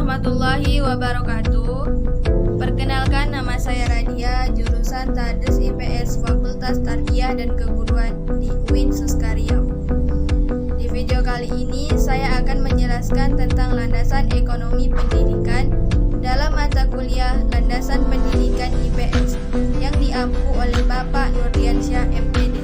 warahmatullahi wabarakatuh. Perkenalkan, nama saya Radia, jurusan Tades IPS Fakultas Tarbiyah dan Keguruan di UIN Suska Riau. Di video kali ini saya akan menjelaskan tentang landasan ekonomi pendidikan dalam mata kuliah Landasan Pendidikan IPS yang diampu oleh Bapak Nurdiansyah MPD.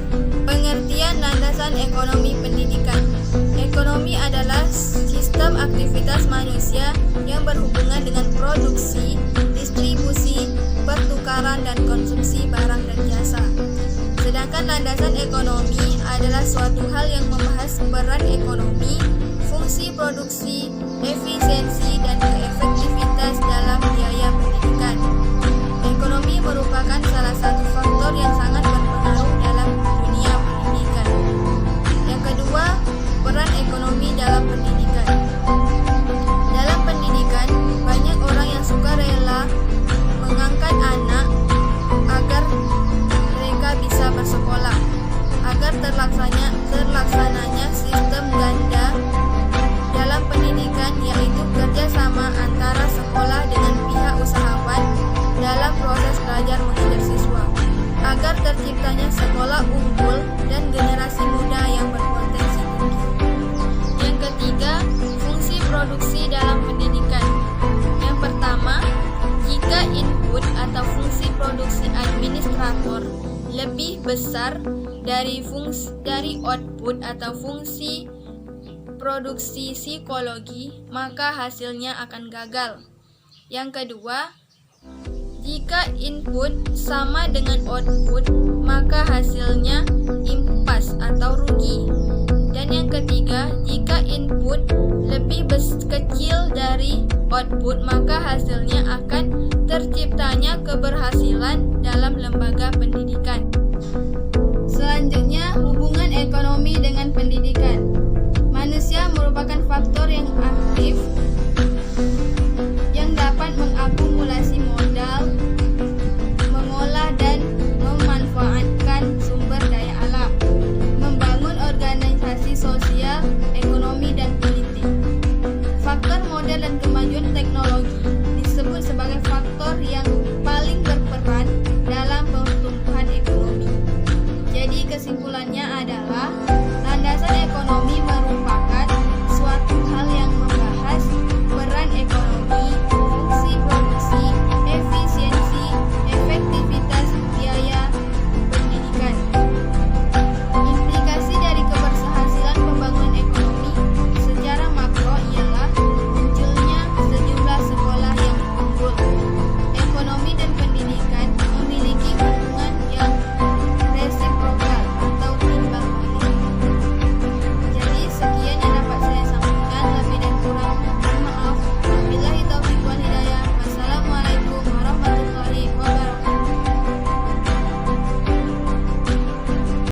Pengertian landasan ekonomi pendidikan. Ekonomi adalah sistem aktivitas manusia yang berhubungan dengan produksi, distribusi, pertukaran, dan konsumsi barang dan jasa. Sedangkan landasan ekonomi adalah suatu hal yang membahas peran ekonomi, fungsi produksi, efisiensi, dan keefektivitas dalam biaya pendidikan. Ekonomi merupakan salah satu faktor yang sangat berpengaruh dalam dunia pendidikan. Yang kedua, peran ekonomi dalam pendidikan. Dalam pendidikan, banyak orang yang suka rela mengangkat anak agar mereka bisa bersekolah, agar terlaksananya sistem ganda dalam pendidikan, yaitu kerjasama antara sekolah dengan pihak usahawan dalam proses belajar mengajar siswa, agar terciptanya sekolah unggul dan generasi muda yang berpotensi tinggi. Yang ketiga, fungsi produksi dalam pendidikan. Yang pertama, jika input atau fungsi produksi administrator lebih besar dari output atau fungsi produksi psikologi, maka hasilnya akan gagal. Yang kedua, jika input sama dengan output, maka hasilnya impas atau rugi. Dan yang ketiga, jika input lebih kecil dari output, maka hasilnya akan terciptanya keberhasilan dalam lembaga pendidikan. Selanjutnya, hubungan ekonomi dengan pendidikan. Manusia merupakan faktor yang aktif yang dapat mengakumulasi modal, mengolah dan memanfaatkan sumber daya alam, membangun organisasi sosial, ekonomi, dan politik. Faktor modal dan kemajuan teknologi disebut sebagai faktor yang paling berperan dalam pertumbuhan ekonomi. Jadi kesimpulannya adalah landasan ekonomi